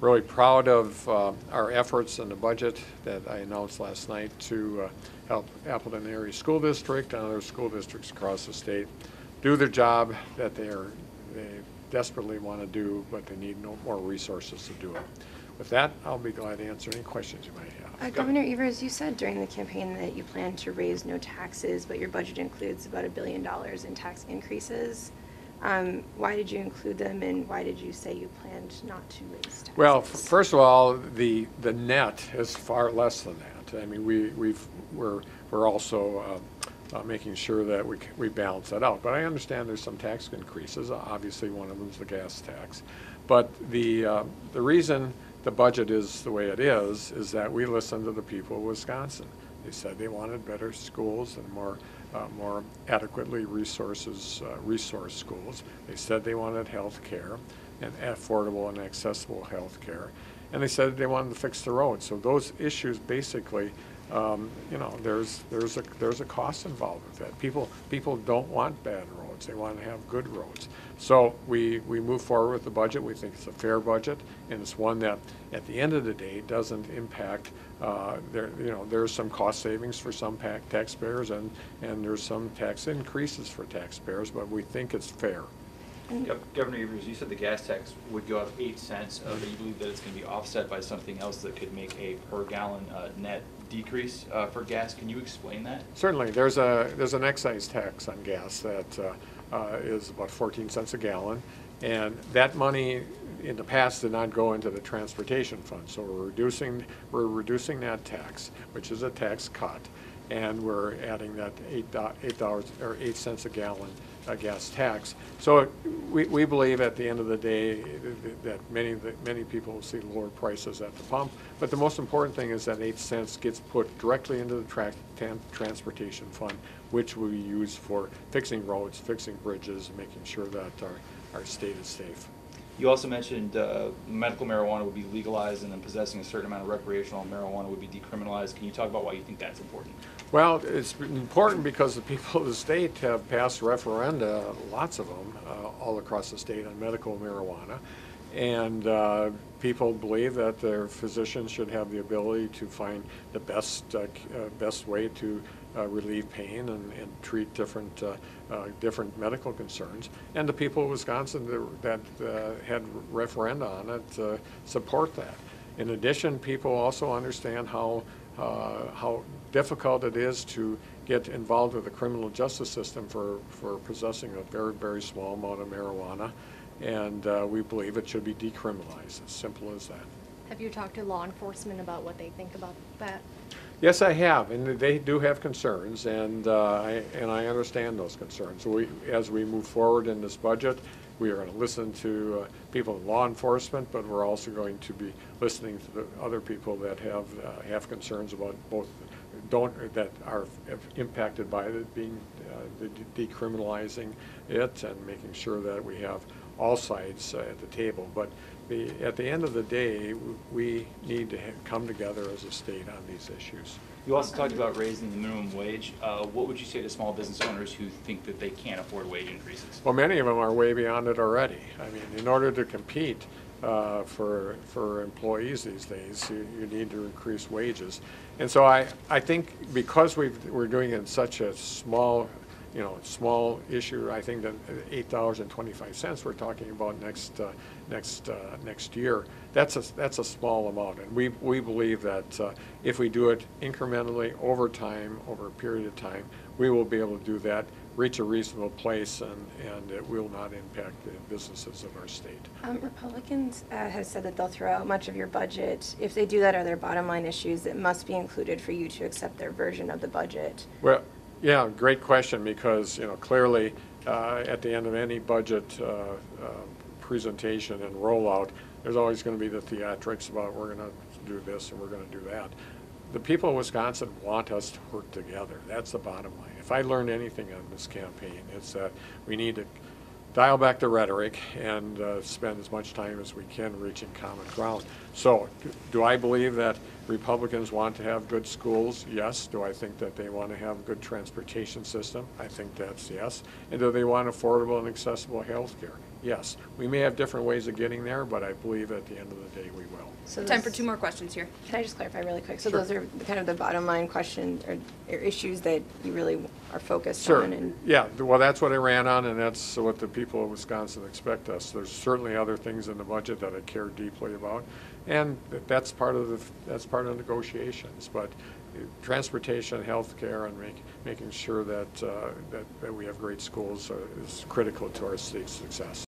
Really proud of our efforts in the budget that I announced last night to help Appleton Area School District and other school districts across the state do their job that they desperately want to do, but they need no more resources to do it. With that, I'll be glad to answer any questions you might have. Governor Evers, you said during the campaign that you plan to raise no taxes, but your budget includes about $1 billion in tax increases. Why did you include them, and why did you say you planned not to raise taxes? Well, first of all, the net is far less than that. I mean, we're also making sure that we balance that out. But I understand there's some tax increases. Obviously, one of them is the gas tax. But the reason the budget is the way it is that we listened to the people of Wisconsin. They said they wanted better schools and more adequately resourced schools. They said they wanted health care and affordable and accessible health care. And they said they wanted to fix the roads. So those issues basically, there's a cost involved with that. People don't want bad roads. They want to have good roads. So we move forward with the budget. We think it's a fair budget, and it's one that, at the end of the day, doesn't impact. There's some cost savings for some taxpayers, and there's some tax increases for taxpayers, but we think it's fair. Governor Evers, you said the gas tax would go up 8 cents, but you believe that it's going to be offset by something else that could make a per gallon net decrease for gas. Can you explain that? Certainly. There's an excise tax on gas that is about 14 cents a gallon, and that money in the past did not go into the transportation fund. So we're reducing that tax, which is a tax cut, and we're adding that $8 cents a gallon gas tax. So we believe at the end of the day that many people will see lower prices at the pump. But the most important thing is that 8 cents gets put directly into the transportation fund, which we use for fixing roads, fixing bridges, and making sure that our state is safe. You also mentioned medical marijuana would be legalized, and then possessing a certain amount of recreational marijuana would be decriminalized. Can you talk about why you think that's important? Well, it's important because the people of the state have passed referenda, lots of them, all across the state on medical marijuana. And people believe that their physicians should have the ability to find the best way to relieve pain and treat different medical concerns. And the people of Wisconsin that had referenda on it support that. In addition, people also understand how difficult it is to get involved with the criminal justice system for possessing a very, very small amount of marijuana. And we believe it should be decriminalized, as simple as that. Have you talked to law enforcement about what they think about that? Yes, I have, and they do have concerns, and I understand those concerns. So as we move forward in this budget, we are going to listen to people in law enforcement, but we're also going to be listening to the other people that have concerns about both that are impacted by it being decriminalizing it and making sure that we have all sides at the table. But at the end of the day, we need to come together as a state on these issues. You also talked about raising the minimum wage. What would you say to small business owners who think that they can't afford wage increases? Well, many of them are way beyond it already. I mean, in order to compete for employees these days, you need to increase wages. And so I think because we're doing it in such a small issue, I think that $8.25 we're talking about next year, that's a small amount, and we believe that if we do it incrementally over time, over a period of time, we will be able to do that, reach a reasonable place, and it will not impact the businesses of our state. Republicans have said that they'll throw out much of your budget. If they do that, are there bottom line issues that must be included for you to accept their version of the budget? Well, yeah, great question, because clearly at the end of any budget presentation and rollout, there's always going to be the theatrics about we're going to do this and we're going to do that. The people of Wisconsin want us to work together. That's the bottom line. If I learned anything on this campaign, it's that we need to dial back the rhetoric and spend as much time as we can reaching common ground. So do I believe that Republicans want to have good schools? Yes. Do I think that they want to have a good transportation system? I think that's yes. And do they want affordable and accessible health care? yes. We may have different ways of getting there, but I believe at the end of the day, we will. So Time for those- 2 more questions here. Can I just clarify really quick? So Sure. those are kind of the bottom line questions or issues that you really are focused Sure. on? And Yeah, well, that's what I ran on, and that's what the people of Wisconsin expect us. There's certainly other things in the budget that I care deeply about, and that's part of the negotiations. But transportation, healthcare, and making sure that we have great schools is critical to our state's success.